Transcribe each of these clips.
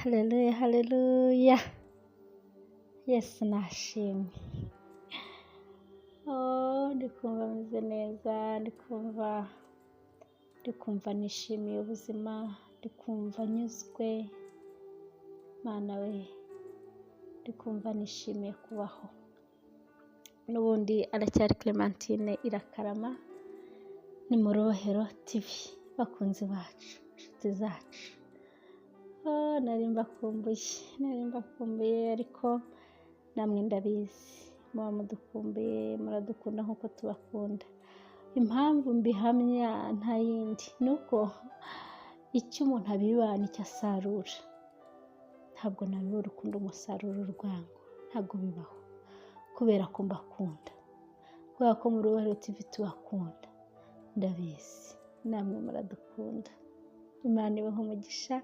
Haleluya, haleluya. Yesu nashimwe. Ndikumva meze neza, ndikumva nishimiye ubuzima, ndikumva nyuzwe. Mana we, ndikumva nishimiye kubaho. N'ubundi aracyari Clementine Irakarama, ni mu Rohero TV, bakunzi bacu, inshuti zacu. Nari mbakumbuye ariko namwe ndabizi muba mudukumbuye, muradukunda nk'uko tubakunda. Impamvu mbihamya nta yindi nuko icyo umuntu abiba nicyo asarura. Ntabwo nabiba urukundo umusaruro urwango, ntabwo bibaho, kubera ko mbakunda, kubera ko muri Rohero TV tubakunda. Ndabizi namwe muradukunda. Imana ibahe umugisha.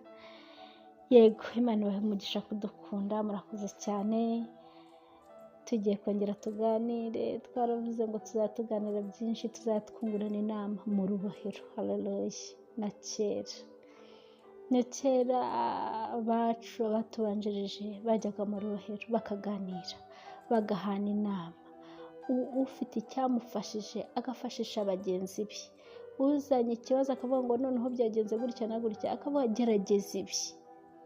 Yego, Imana ibahe umugisha kudukunda, murakoze cyane. Tugiye kongera tuganire, twaravuze ngo tuzatuganira byinshi, tuzatwungurana inama mu Rohero. Haleluya. Na kera abacu abatubanjirije bajyaga mu Rohero bakaganira, bagahana inama. Ufite icyamufashije agafashisha bagenzi be, uzanye ikibazo akavuga ngo noneho byagenze gutya na gutya, akavuga gerageza ibi,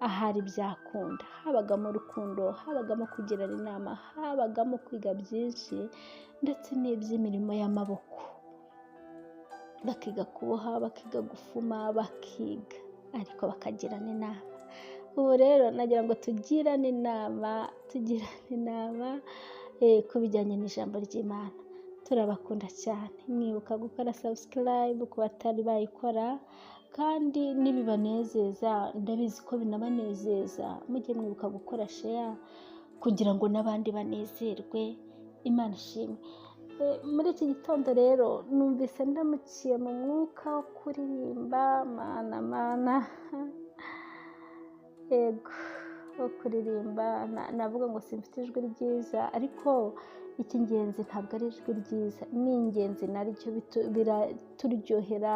ahari byakunda. Habagamo urukundo, habagamo kugirana inama, habagamo kwiga byinshi ndetse n'iby'imirimo y'amaboko. Bakiga kuboha, bakiga gufuma, bakiga ariko bakagirana inama. Ubu rero nagira ngo tugirane inama ku bijyanye n'ijambo ry'Imana. Turabakunda cyane. Mwibuka gukora subscribe ku batari bayikora, kandi nibibanezeza, ndabizi ko binabanezeza, mujye mwibuka gukora share kugira ngo n'abandi banezerwe. Imana ishimwe. Muri iki gitondo rero numvise ndamukiye mu mwuka wo kuririmba. Mana yego, wo kuririmba. Navuga ngo simfite ijwi ryiza, ariko icy'ingenzi ntabwo ari ijwi ryiza, ni ingenzi naryo biraturyohera.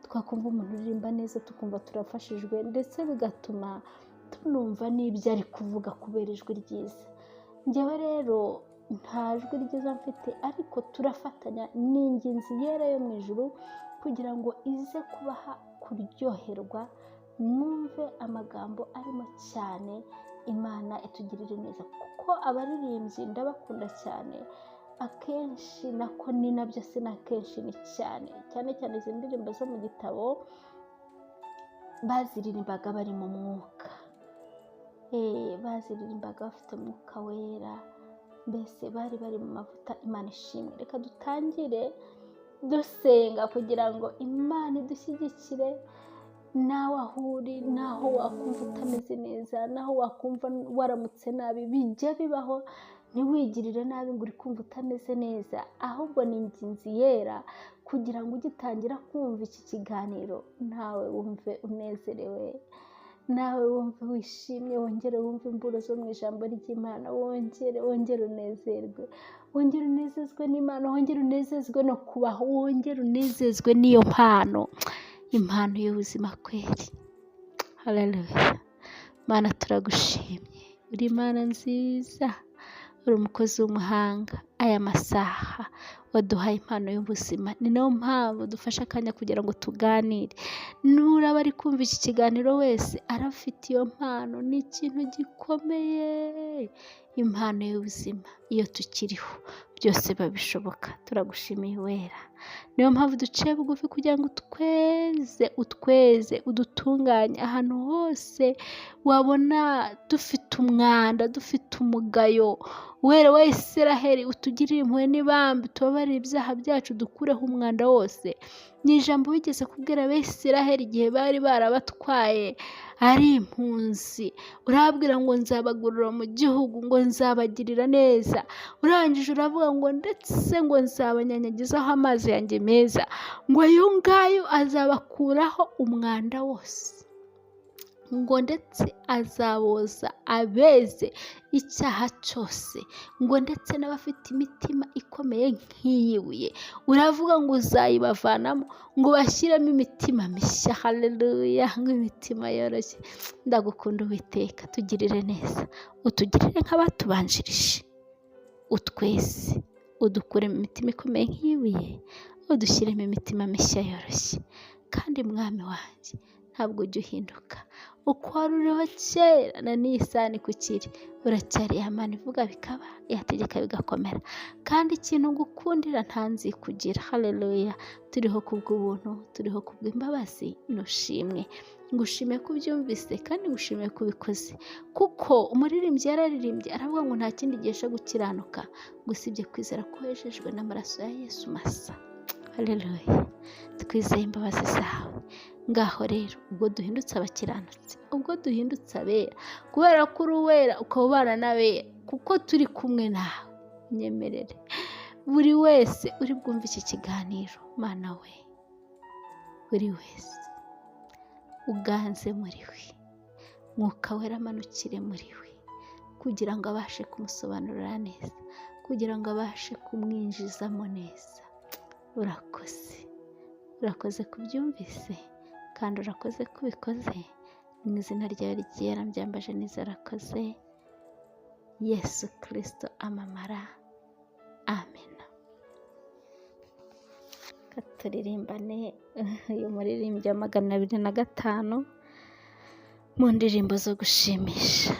Twakumva umuntu uririmba neza tukumva turafashijwe, ndetse bigatuma tunumva n'ibyo ari kuvuga kubera ijwi ryiza. Njyewe rero nta jwi ryiza mfite, ariko turafatanya n'ingenzi yera yo mu ijuru kugira ngo ize kubaha kuryoherwa, mwumve amagambo arimo cyane. Imana itugirire neza, kuko abaririmbyi ndabakunda cyane. Akenshi nako ni nabyo, si na kenshi, ni cyane cyane izi ndirimbo zo mu gitabo baziririmbaga bari mu mwuka. Baziririmbaga bafite umwuka wera, mbese bari mu mavuta. Imana ishimwe. Reka dutangire dusenga kugira ngo Imana idushyigikire. Nawe aho uri, naho wakumva utameze neza, naho wakumva waramutse nabi, bijya bibaho. Ntiwigirire nabi ngo uri kumva utameze neza, ahubwo ni ingenzi yera kugira ngo ugitangira kumva iki kiganiro nawe wumve unezerewe, nawe wumve wishimye, wongere wumve imburo zo mu ijambo ry'Imana, wongere unezerwe, wongere unezezwe n'Imana, wongere unezezwe no kubaho, wongere unezezwe n'iyo impano y'ubuzima kweri. Haleluya. Mana turagushimye, uri Imana nziza, uri umukozi w'umuhanga. Aya masaha waduhaye impano y'ubuzima, ni nayo mpamvu dufashe akanya kugira ngo tuganire. Nuraba ari kumva iki kiganiro wese arafite iyo mpano, ni ikintu gikomeye. Impano y'ubuzima, iyo tukiriho byose babishoboka. Turagushimiye wera, niyo mpamvu duciye bugufi kugira ngo utweze udutunganye. Ahantu hose wabona dufite umwanda, dufite umugayo, wera wa Isiraheli, utugirire impuhwe n'ibambe, tubabarire ibyaha byacu, dukureho umwanda wose. Ni ijambo wigeze kubwira Abisiraheli igihe bari barabatwaye ari impunzi, urabwira ngo nzabagurira mu gihugu, ngo nzabagirira neza. Urangije uravuga ngo ndetse ngo nzabanyanyagizaho amazi yanjye meza, ngo ayo ngayo azabakuraho umwanda wose. ngo ndetse azaboza abeze icyaha cyose, ngo ndetse n'abafite imitima ikomeye nk'iyibuye uravuga ngo uzayibavanamo, ngo bashyiremo imitima mishya. Haleluya! ngo imitima yoroshye. Ndagukunda Uwiteka, tugirire neza, utugirire nk'abatubanjirije, utweze, udukure mu mitima ikomeye nk'iyibuye, udushyiremo imitima mishya yoroshye. Kandi mwami wanjye, ntabwo ujya uhinduka, uko wari uriho kera na n'isaha niko ukiri, uracyari ya Mana ivuga bikaba, yategeka bigakomera, kandi ikintu ngukundira ntanzikugira. Haleluya! turiho kubw'ubuntu, turiho kubw'imbabazi, nushimwe. Ngushimiye ko ubyumvise kandi ngushimiye ko ubikoze, kuko umuririmbyi yararirimbye aravuga ngo nta kindi gihesha gukiranuka ngo usibye kwizera ko wejejwe n'amaraso ya Yesu masa. Haleluya! twizeye imbabazi zawe. Ngaho rero ubwo duhindutse abakiranutsi, ubwo duhindutse abera, kubera ko uri uwera ukaba ubana n'abera, kuko turi kumwe nawe, nyemerere buri wese uri bwumve iki kiganiro, Mana we, buri wese uganze muri we, Mwuka Wera amanukire muri we, kugira ngo abashe kumusobanurira neza, kugira ngo abashe kumwinjizamo neza. Urakoze kubyumvise, kandi urakoze kubikoze. Mu izina ryawe ryera mbyambaje neza, urakoze. Yesu Kristo amamara. Amen. Turirimbane uyu muririmbyi wa 205 mu ndirimbo zo gushimisha.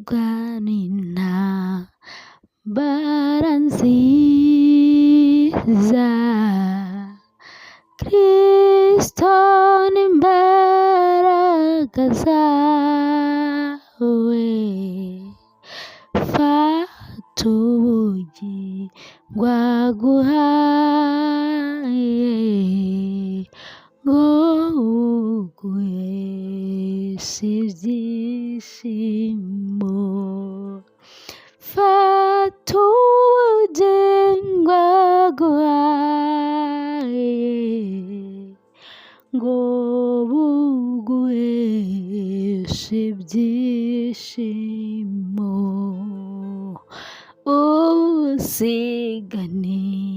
Urwanina baranziza, Kristo n'imbaraga zawe, fata ubugi ngwaguhaye, ngo uguheshe ibyishimo. Fata ubugi ngwaguhaye, ngo buguheshe ibyishimo.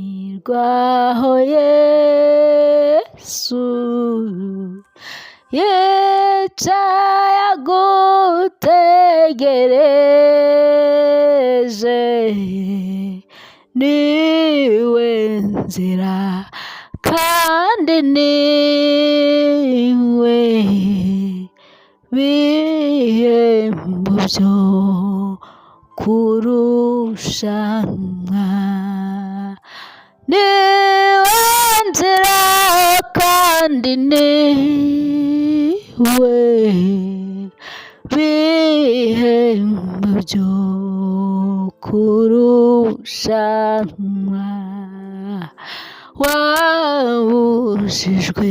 Usiganirwaho Yesu yicaye agutegereje, niwe nzira kandi niwe bihembo byo kurushanwa. Niwe nzira kandi niwe bihembo byo kurushanwa. Wabujijwe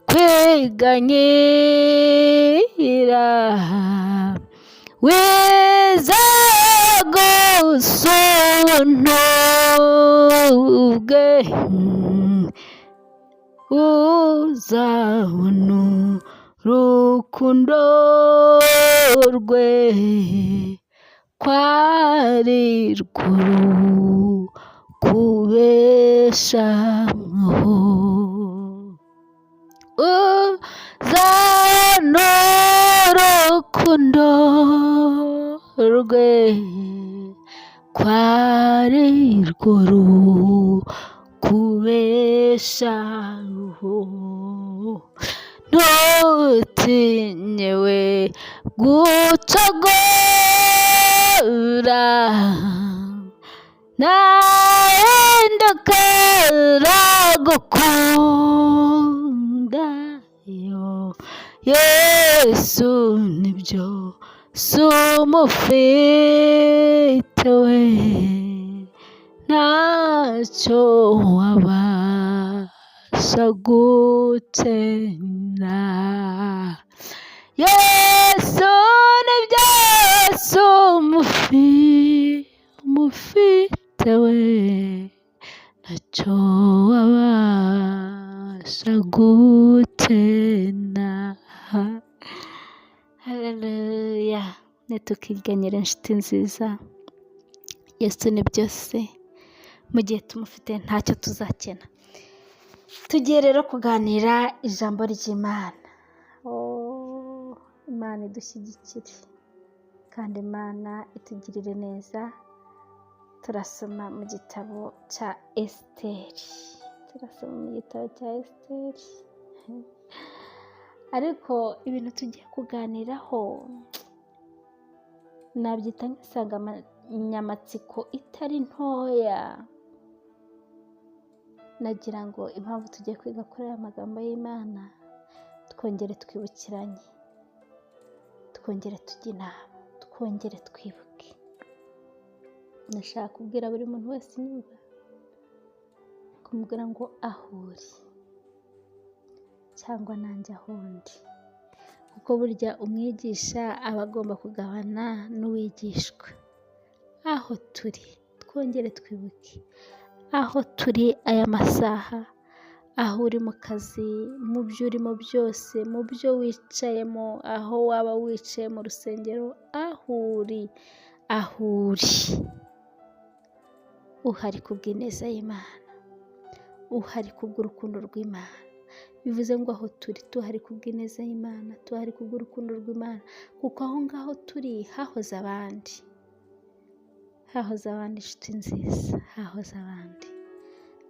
kwiganyira, wiza gusunubwe, uzabona urukundo rwe, kwari rukubeshaho. Uzabona urukundo rwe, kwari rwo rukubeshaho. Ntutinyewe gucogora, nahinduka aragukunda. Yesu nibyo si umufite we, ntacyo wabasha gukena. Yesu nibyo si umufite we, ntacyo wabasha ntabasha gutena. Haleluya. Nitukiganyira inshuti nziza, Yesu ni byose. Mu gihe tumufite ntacyo tuzakena. Tugiye rero kuganira ijambo ry'Imana. Imana idushyigikire kandi Imana itugirire neza. Turasoma mu gitabo cya Esiteri. Ariko ibintu tugiye kuganiraho nabyita nk'insanganyamatsiko itari ntoya. Nagira ngo impamvu tugiye kwiga kuri aya magambo y'Imana, twongere twibukiranye, twongere tujye inama, twongere twibuke. Ndashaka kubwira buri muntu wese inyumva, kumubwira ngo aho uri cyangwa nanjye aho ndi, kuko burya umwigisha aba agomba kugabana n'uwigishwa. Aho turi twongere twibuke, aho turi aya masaha, aho uri mu kazi, mu byo urimo byose, mu byo wicayemo, aho waba wicaye mu rusengero, aho uri uhari kubw'ineza y'Imana, uhari kubw'urukundo rw'Imana. Bivuze ngo aho turi tuhari kubw'ineza y'Imana, tuhari kubw'urukundo rw'Imana, kuko aho ngaho turi hahoze abandi inshuti nziza, hahoze abandi.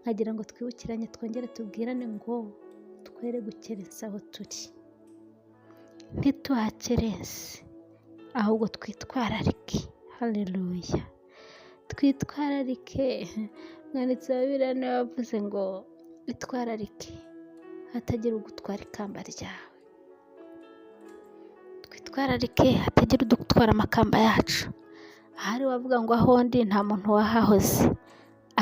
Nkagira ngo twibukiranye, twongere tubwirane ngo twere gukerensa aho turi, ntituhakerense, ahubwo twitwararike. Haleluya. Twitwararike. Mwanditsi wa Bibiliya niwe wavuze ngo itwararike hatagira ugutwara ikamba ryawe. Twitwararike hatagira udutwara amakamba yacu. Ahari wavuga ngo aho ndi nta muntu wahahoze,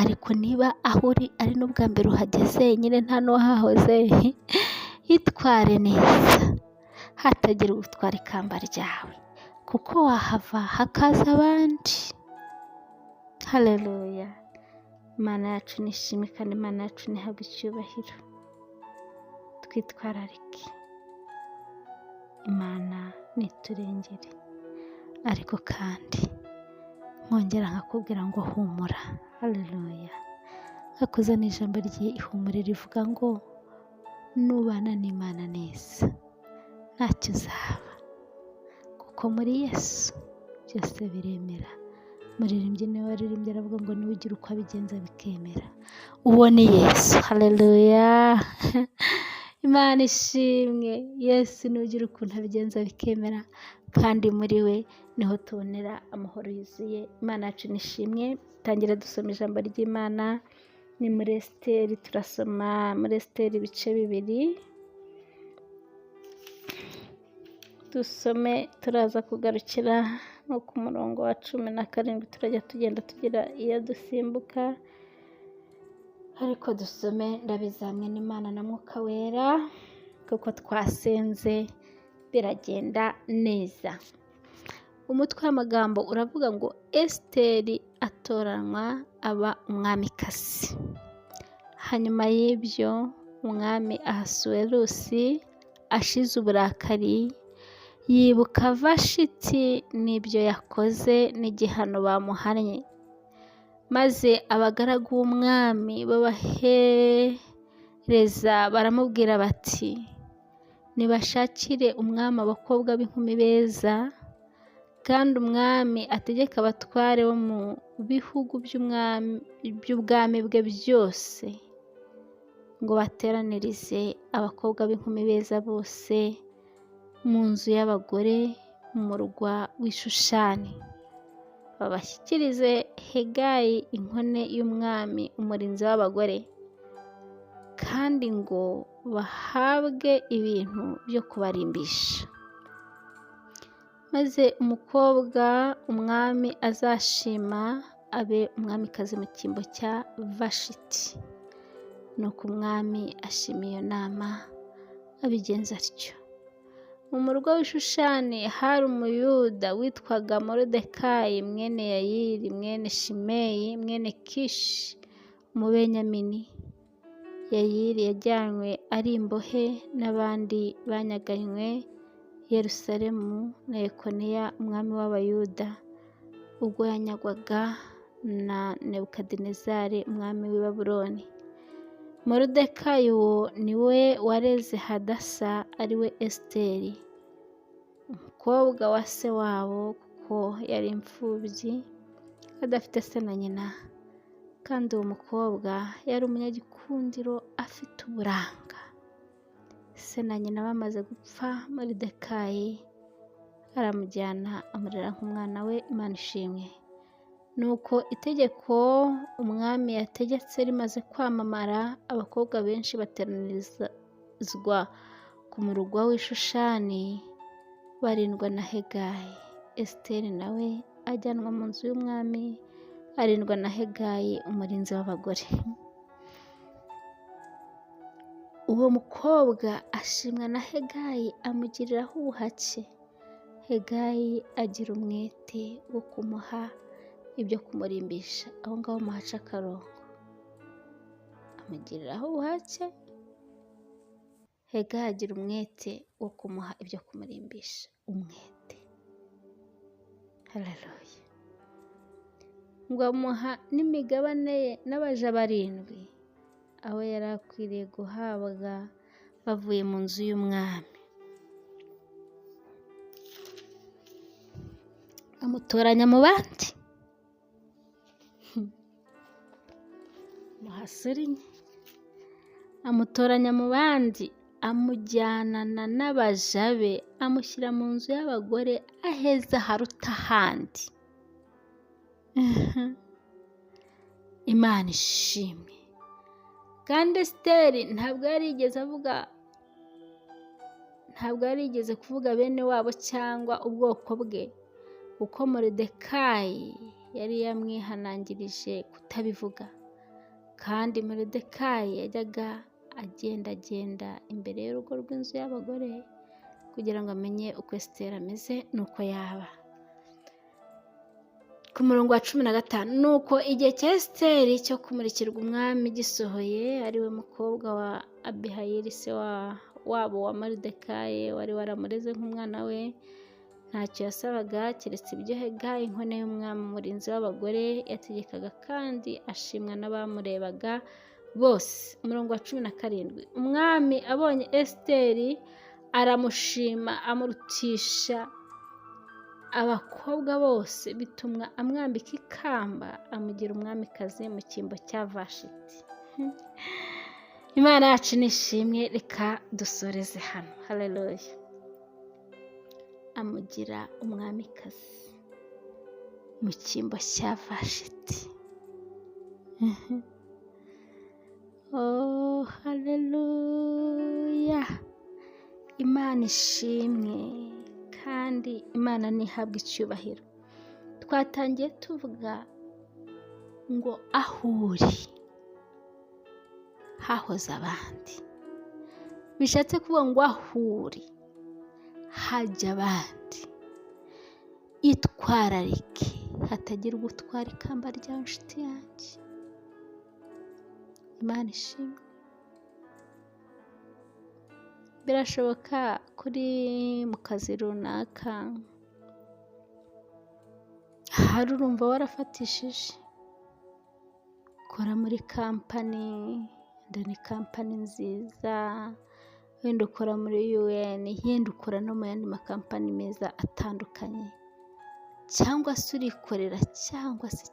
ariko niba aho uri ari n'ubwa mbere uhageze, nyine nta n'uwahahoze, itware neza hatagira ugutwara ikamba ryawe, kuko wahava hakaza abandi. Haleluya. Imana yacu nishimwe kandi Imana yacu nihabwe icyubahiro. Twitwararike, Imana niturengere. Ariko kandi nkongera nkakubwira ngo humura. Haleluya. Nkakuzana ijambo ry'ihumure rivuga ngo nubana n'Imana neza ntacyo uzaba, kuko muri Yesu byose biremera. Muririmbyi niwe waririmbye aravuga ngo niwe ugira uko abigenza bikemera. Uwo ni Yesu. Haleluya. Imana ishimwe. Yesu niwe ugira ukuntu abigenza bikemera, kandi muri we niho tubonera amahoro yuzuye. Imana yacu nishimwe. Tangira dusoma ijambo ry'Imana. Ni muri Esiteri, turasoma muri Esiteri ibice 2. Dusome, turaza kugarukira no ku murongo wa 17. Turajya tugenda tugira iyo dusimbuka, ariko dusome ndabizi hamwe n'Imana na Mwuka Wera, kuko twasenze biragenda neza. Umutwe w'amagambo uravuga ngo Esiteri atoranywa aba umwamikazi. Hanyuma y'ibyo umwami Ahasuwerusi ashize uburakari, yibuka Vashiti n'ibyo yakoze n'igihano bamuhannye, maze abagaragu b'umwami babahereza baramubwira bati nibashakire umwami abakobwa b'inkumi beza, kandi umwami ategeka abatware bo mu bihugu by'ubwami bwe byose ngo bateranirize abakobwa b'inkumi beza bose mu nzu y'abagore mu murwa w'Ishushani, babashyikirize Hegayi inkone y'umwami umurinzi w'abagore, kandi ngo bahabwe ibintu byo kubarimbisha. Maze umukobwa umwami azashima abe umwamikazi mu cyimbo cya Vashiti. Nuko umwami ashima iyo nama, abigenza atyo. Mu murwa w'Ishushani hari umuyuda witwaga Moridekayi mwene Yayiri mwene Shimeyi mwene Kishi Umubenyamini. Yayiri yajyanywe ari imbohe n'abandi banyaganywe i Yerusalemu na Yekoniya umwami w'Abayuda ubwo yanyagwaga na Nebukadinezari umwami w'i Babuloni. Moridekayi uwo ni we wareze Hadasa ari we Esiteri, umukobwa wa se wabo, kuko yari imfubyi adafite se na nyina, kandi uwo mukobwa yari umunyagikundiro afite uburanga. Se na nyina bamaze gupfa, Moridekayi aramujyana amurera nk'umwana we. Imana ishimwe. Nuko itegeko umwami yategetse rimaze kwamamara, abakobwa benshi bateranirizwa ku murwa w'i Shushani barindwa na Hegayi. Esiteri nawe ajyanwa mu nzu y'umwami arindwa na Hegayi umurinzi w'abagore. Uwo mukobwa ashimwa na Hegayi amugiriraho ubuhake. Hegayi agira umwete wo kumuha ibyo kumurimbisha. Aho ngaho muhaca akarongo. Amugiriraho ubuhake, Hegayi agira umwete wo kumuha ibyo kumurimbisha. Umwete. Haleluya. Ngo amuha n'imigabane ye n'abaja 7 aho yari akwiriye guhabwa bavuye mu nzu y'umwami. Amutoranya mu bandi. Muhasurinye. Amutoranya mu bandi, amujyanana n'abaja be, amushyira mu nzu y'abagore aheza haruta ahandi. Imana ishimwe. Kandi Esiteri ntabwo yari yigeze kuvuga bene wabo cyangwa ubwoko bwe, uko Moridekayi yari yamwihanangirije kutabivuga. Kandi Moridekayi yajyaga agendagenda imbere y'urugo rw'inzu y'abagore kugira ngo amenye uko Esiteri ameze n'uko yaba. Ku murongo wa 15, nuko igihe cya Esiteri cyo kumurikirwa umwami gisohoye, ari we mukobwa wa Abihayili se wabo wa Moridekayi wari waramureze nk'umwana we, ntacyo yasabaga keretse ibyo Hegayi inkone y'umwami umurinzi w'abagore yategekaga, kandi ashimwa n'abamurebaga bose. Umurongo wa 17, umwami abonye Esiteri aramushima amurutisha abakobwa bose, bituma amwambika ikamba amugira umwamikazi mu cyimbo cya Vashiti. Imana yacu nishimwe. Reka dusoreze hano. Haleluya. Amugira umwamikazi mu cyimbo cya Vashiti. Oh, haleluya. Imana ishimwe kandi Imana ntihabwe icyubahiro. Twatangiye tuvuga ngo aho uri hahoze abandi. Bishatse kuvuga ngo aho uri hajya abandi. Itwararike hatagira ugutwara ikamba rya nshuti yanjye. Imana ishimwe. Birashoboka kuri mu kazi runaka hari urumva warafatishije, ukora muri kampani, ni kampani nziza, wenda ukora muri UN, yenda ukora no mu yandi makampani meza atandukanye, cyangwa se urikorera, cyangwa se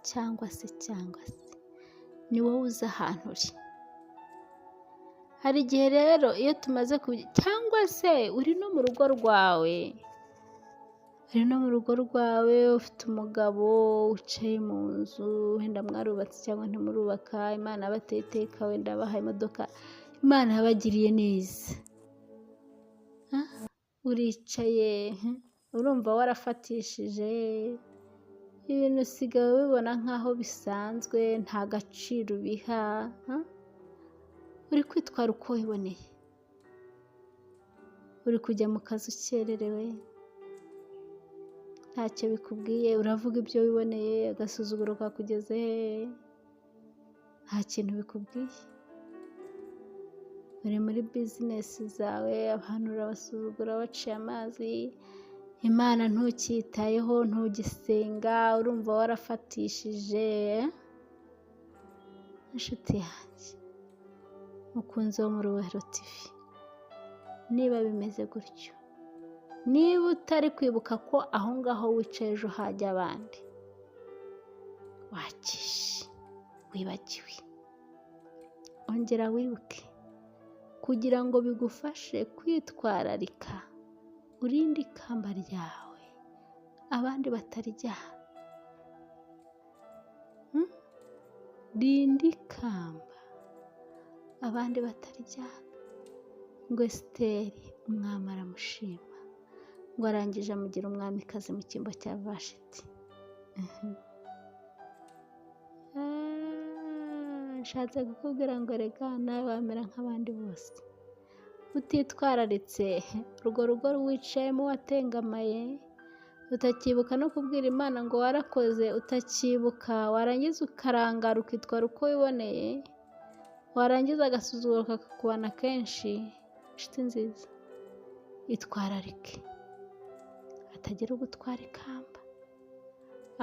ni wowe uzi ahantu uri. Hari igihe rero iyo tumaze cyangwa se uri no mu rugo rwawe, ufite umugabo wicaye mu nzu, wenda mwarubatse cyangwa ntimurubaka, Imana yabateye iteka, wenda yabahaye imodoka, Imana yabagiriye neza. Uricaye urumva warafatishije ibintu, usigaye ubibona nk'aho bisanzwe, nta gaciro ubiha. Uri kwitwara uko wiboneye, uri kujya mu kazi ukererewe, ntacyo bikubwiye, uravuga ibyo wiboneye, agasuzuguro kakugeze, nta kintu bikubwiye. uri muri bizinesi zawe, abantu urabasuzugura waciye amazi, Imana ntukitayeho, ntugisenga, urumva warafatishije. Inshuti yanjye, mukunzi wo muri Uwera TV, niba bimeze gutyo, niba utari kwibuka ko aho ngaho wicaye ejo hajya abandi, wakishe, wibagiwe, ongera wibuke kugira ngo bigufashe kwitwararika, urinde ikamba ryawe abandi batarijyana. Rinda ikamba abandi batarijyana. Ngo Esiteri umwami aramushima, ngo arangije amugira umwamikazi mu cyimbo cya Vashiti. Nshatse kukubwira ngo rega nawe wamera nk'abandi bose, utitwararitse urwo rugo wicayemo watengamaye, utakibuka no kubwira Imana ngo warakoze, utakibuka, warangiza ukarangara ukitwara uko wiboneye, warangiza agasuzuguro kakakubana kenshi. Inshuti nziza, itwararike hatagira ugutwara ikamba.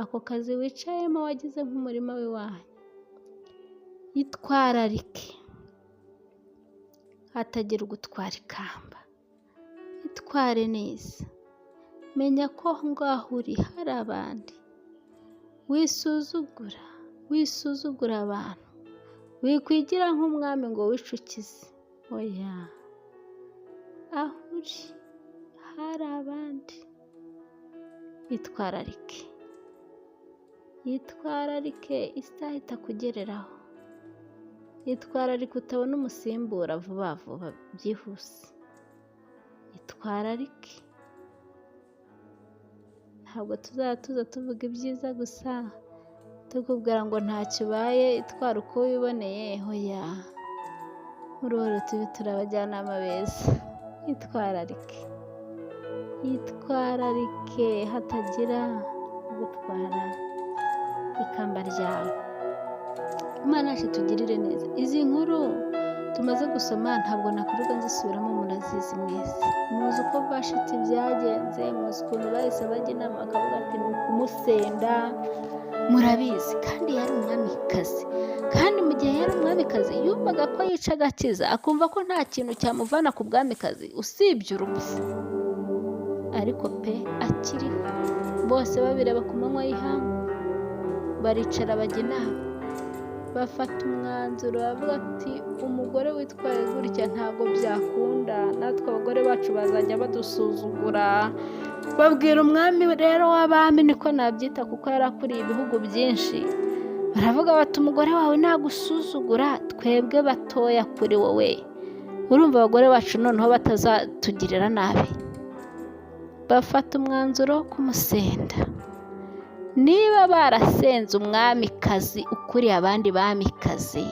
Ako kazi wicayemo wagize nk'umurima w'iwanyu, itwararike hatagira ugutwara ikamba. Itware neza, menya ko aho ngaho uri hari abandi. Wisuzugura abantu, wikwigira nk'umwami ngo wicukize. Oya, aho uri hari abandi. Yitwararike isaha itakugereraho. Yitwararike utabona umusimbura vuba vuba byihuse. Yitwararike. Ntabwo tuza tuvuga ibyiza gusa tukubwira ngo ntacyo ubaye, itwara uko wiboneye. Hoya, muri Uwera TV turi abajyanama beza. Yitwararike hatagira gutwara ikamba ryawe. Imana yacu tugirire neza. Izi nkuru tumaze gusoma ntabwo nakuruga nzisubiramo, murazizi mwese. Muzi uko Vashiti byagenze, muzi ukuntu bahise bajya inama bakavuga ati ni ukumusenda, murabizi. Kandi yari umwamikazi, kandi mu gihe yari umwamikazi yumvaga ko yica agakiza, akumva ko nta kintu cyamuvana ku bwamikazi usibye urupfu. Ariko pe akiriho, bose babireba ku manywa y'ihangu, baricara bajya inama, bafata umwanzuro bavuga ati umugore witwaye gutya ntabwo byakunda, natwe abagore bacu bazajya badusuzugura. Babwira umwami rero w'abami, niko nabyita kuko yari akuriye ibihugu byinshi, baravuga bati umugore wawe nagusuzugura, twebwe batoya kuri wowe, urumva abagore bacu noneho batazatugirira nabi. Bafata umwanzuro wo kumusenda. Niba barasenze umwamikazi ukuriye abandi bamikazi,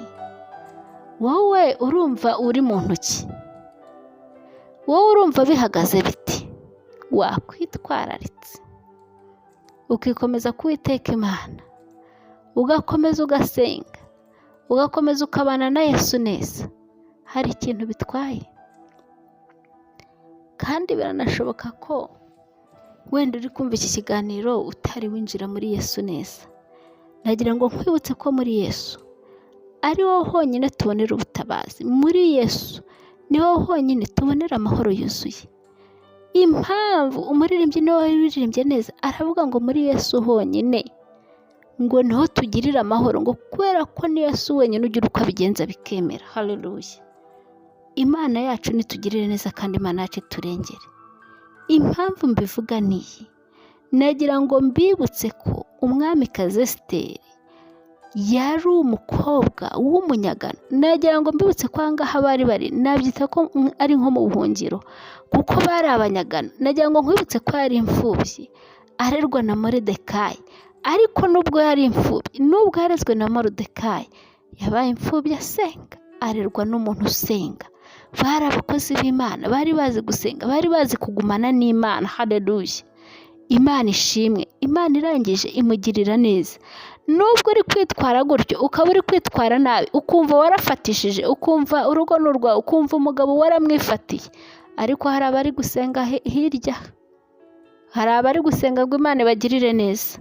wowe urumva uri mu ntoki? Wowe urumva bihagaze biti? Wakwitwararitse ukikomeza kuwiteka Imana, ugakomeza ugasenga, ugakomeza ukabana na Yesu neza, hari ikintu bitwaye. Kandi biranashoboka ko wenda uri kumva iki kiganiro utari winjira muri Yesu neza. Nagira ngo nkwibutse ko muri Yesu ari wowe honyine tubonera ubutabazi. Muri Yesu ni wowe honyine tubonera amahoro yuzuye. Impamvu umuririmbyi niwe waririmbye neza, aravuga ngo muri Yesu honyine ngo niho tugirira amahoro, ngo kubera ko ni Yesu wenyine ugira uko abigenza bikemera. Haleluya. Imana yacu nitugirire neza kandi Imana yacu turengere. Impamvu mbivuga niyi, nagira ngo mbibutse ko umwamikazi Esiteri yari umukobwa w'umunyagano. Nagira ngo mbibutse ko ahangaha bari nabyita ko ari nko mu buhungiro, kuko bari abanyagano. Nagira ngo nkwibutse ko yari imfubyi, arerwa na Moridekayi. Ariko nubwo yari imfubyi, nubwo yarezwe na Moridekayi, yabaye imfubyi asenga, arerwa n'umuntu usenga. Bari abakozi b'Imana, bari bazi gusenga, bari bazi kugumana n'Imana. Haleluya. Imana ishimwe. Imana irangije imugirira neza. nubwo uri kwitwara gutyo ukaba uri kwitwara nabi, ukumva warafatishije, ukumva urugo ni urwawe, ukumva umugabo waramwifatiye, ariko hari abari gusenga hirya, hari abari gusenga ngo Imana ibagirire neza.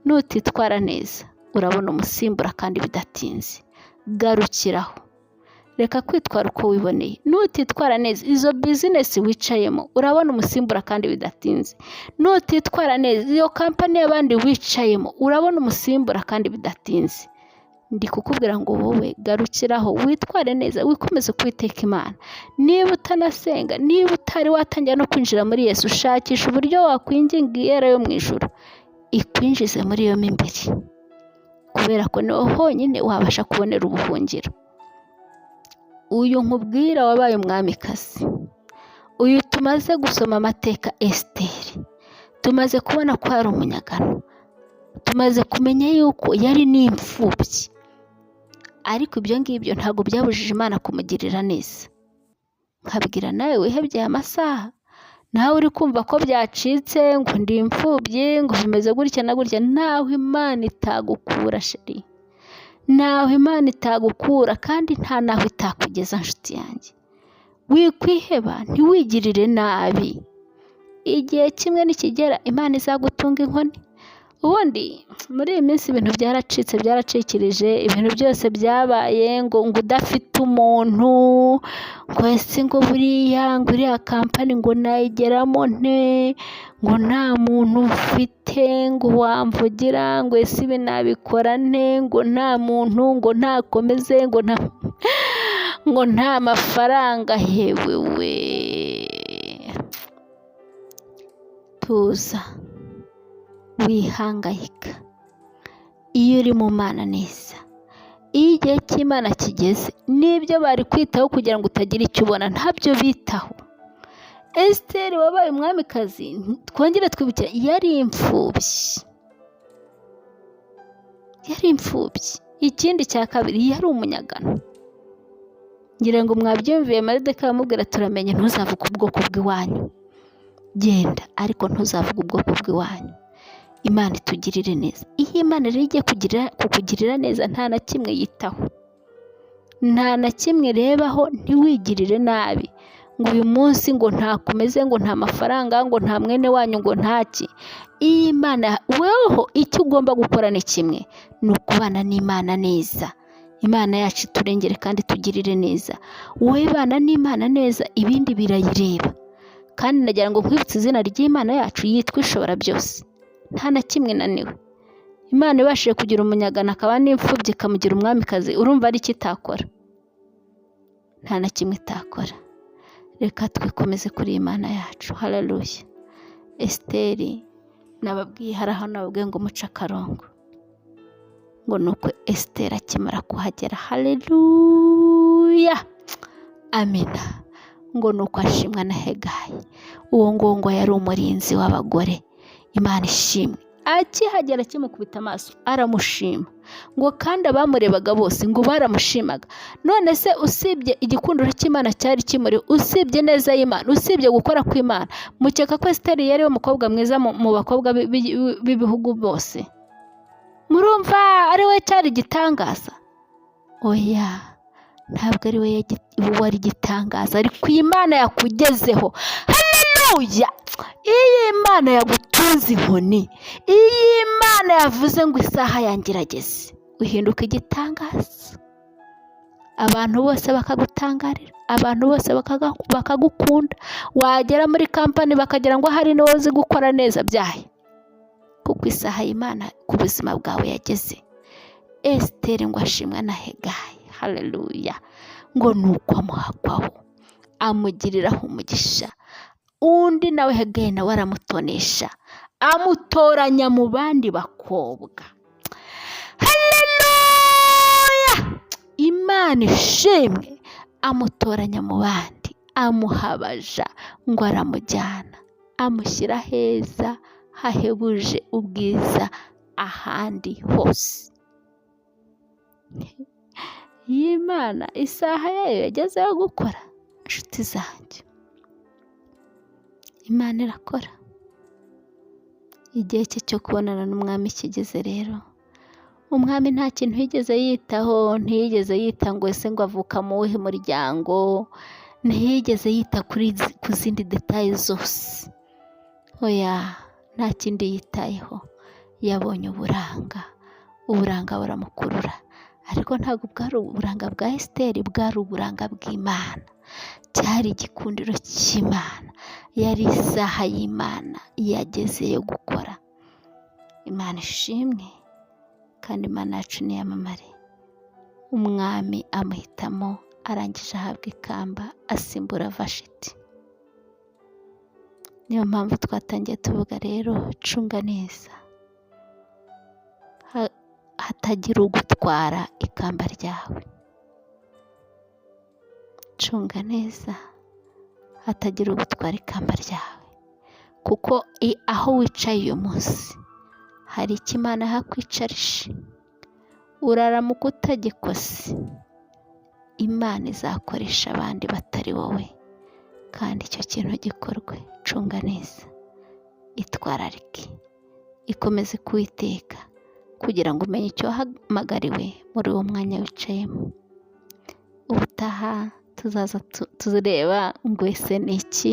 Nutitwara neza urabona umusimbura kandi bidatinze. Garukiraho, reka kwitwara uko wiboneye. Nutitwara neza izo bizinesi wicayemo urabona umusimbura kandi bidatinze. Nutitwara neza iyo kampani y'abandi wicayemo urabona umusimbura kandi bidatinze. Ndi kukubwira ngo wowe garukiraho, witware neza, wikomeze kwiteka Imana. Niba utanasenga, niba utari watangira no kwinjira muri Yesu, shakisha uburyo wakwinginga iyera yo mu ijuru ikwinjize muri yo imbere, kubera ko niho honyine wabasha kubonera ubuhungiro. Uyu nkubwira wabaye umwamikazi, uyu tumaze gusoma amateka Esiteri, tumaze kubona ko yari umunyagano, tumaze kumenya yuko yari n'imfubyi, ariko ibyo ngibyo ntabwo byabujije Imana kumugirira neza. Nkabwira nawe wihebye amasaha, nawe uri kumva ko byacitse, ngo ndi imfubyi, ngo bimeze gutya na gutya, nawe Imana itagukura sheri, nawe Imana itagukura, kandi nta naho itakugeza nshuti yanjye. Wikwiheba, ntiwigirire nabi, igihe kimwe nikigera Imana izagutunga inkoni. Ubundi muri iyi minsi ibintu byaracitse, byaracikirije, ibintu byose byabaye ngo udafite umuntu, ngo ese ngo buriya ngo iriya kampani ngo nayigeramo nte, ngo nta muntu ufite ngo wamvugira, ngo ese ibi nabikora nte, ngo nta muntu, ngo ntakomeze, ngo nta mafaranga. Hewewe, tuza, wihangayika. Iyo uri mu Mana neza, iyo igihe cy'Imana kigeze, n'ibyo bari kwitaho kugira ngo utagira icyo ubona ntabyo bitaho. Esiteri wabaye umwamikazi, twongere twibukira, yari imfubyi, yari imfubyi. Ikindi cya kabiri, yari umunyagano. Ngira ngo mwabyumviye, Moridekayi amubwira turamenye, ntuzavuge ubwoko bw'iwanyu, genda ariko ntuzavuge ubwoko bw'iwanyu. Imana itugirire neza. Iyo Imana rero igiye kukugirira neza, nta na kimwe yitaho, nta na kimwe rebaho, ntiwigirire nabi ngo uyu munsi ngo ntakomeze, ngo nta mafaranga, ngo nta mwene wanyu, ngo ntaki. Iyo Imana, weho icyo ugomba gukora ni kimwe, ni ukubana n'Imana neza. Imana yacu iturengere kandi tugirire neza. Wowe bana n'Imana neza, ibindi birayireba. Kandi nagira ngo nkwibutse izina ry'Imana yacu, yitwa Ishobora Byose, nta na kimwe naniwe. Imana ibashije kugira umunyagano akaba n'imfubyi ikamugira umwamikazi, urumva ari iki itakora? Nta na kimwe itakora. Reka twikomeze kuri Imana yacu. Haleluya. Esiteri nababwiye, hari aho nababwiye ngo muce akarongo, ngo nuko Esiteri akimara kuhagera, haleluya, amina, ngo nuko ashimwa na Hegayi. Uwo ngo yari umurinzi w'abagore. Imana ishimwe. Akihagera kimukubita amaso aramushima, ngo kandi abamurebaga bose ngo baramushimaga. None se usibye igikundiro cy'Imana cyari kimuri, usibye neza y'Imana, usibye gukora kw'Imana, mukeka ko Esiteri yari we mukobwa mwiza mu bakobwa b'ibihugu bose? Murumva ari we cyari igitangaza? Oya, ntabwo ari we wari igitangaza, ariko Imana yakugezeho. Haleluya. Iyi Imana yagutunze inkoni, iyi Imana yavuze ngo isaha yanjye irageze, uhinduka igitangaza. Abantu bose bakagutangarira, abantu bose bakagukunda. Wagera muri kampani bakagira ngo hari n'uwo uzi gukora neza, byahe, kuko isaha y'Imana ku buzima bwawe yageze. Esiteri ngo ashimwa na Hegayi, haleluya, ngo nuko amuhakwaho, amugiriraho umugisha. Undi nawe Hegayi nawe aramutonesha, amutoranya mu bandi bakobwa. Haleluya. Imana ishimwe. Amutoranya mu bandi, amuhabaja, ngo aramujyana, amushyira heza hahebuje ubwiza ahandi hose. Imana isaha yayo yagezeho gukora, inshuti zanjye. Imana irakora. Igihe cye cyo kubonana n'Umwami kigeze rero, umwami nta kintu yigeze yitaho, ntiyigeze yita ngo ese ngo avuka mu wuhe muryango, ntiyigeze yita ku zindi detaye zose. Oya, nta kindi yitayeho, yabonye uburanga buramukurura. Ariko ntabwo bwari uburanga bwa Esiteri, bwari uburanga bw'Imana. Cyari igikundiro cy'Imana, yari isaha y'Imana yageze yo gukora. Imana ishimwe kandi Imana yacu niyamamare. Umwami amuhitamo, arangije ahabwa ikamba, asimbura Vashiti. Niyo mpamvu twatangiye tuvuga rero, cunga neza hatagira ugutwara ikamba ryawe. Cunga neza hatagira ugutwara ikamba ryawe, kuko aho wicaye uyu munsi hari icyo Imana yakwicarisha. Uraramuka utagikoze, Imana izakoresha abandi batari wowe, kandi icyo kintu gikorwe. Cunga neza, itwararike, ikomeze kuwiteka kugira ngo umenye icyo wahamagariwe muri uwo mwanya wicayemo. Ubutaha tuzaza tureba ngo ese ni iki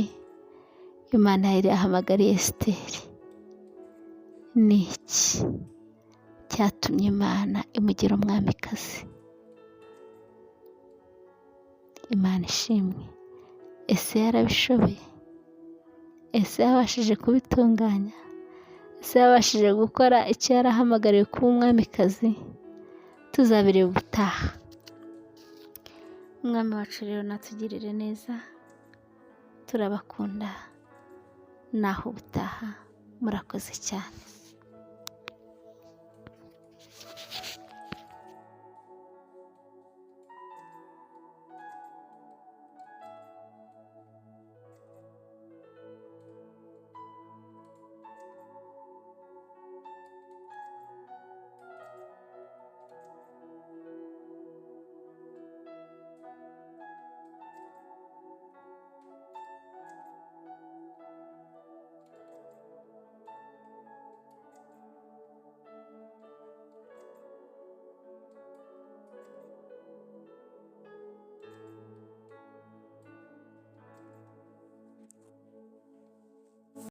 Imana yari yahamagariye Esiteri. Ni iki cyatumye Imana imugira umwamikazi? Imana ishimwe. Ese yarabishoboye? Ese yabashije kubitunganya? Ese yabashije gukora icyo yarahamagariwe kuba umwamikazi? Tuzabireba ubutaha. Umwami wacu rero natugirire neza, turabakunda. Naho ubutaha, murakoze cyane.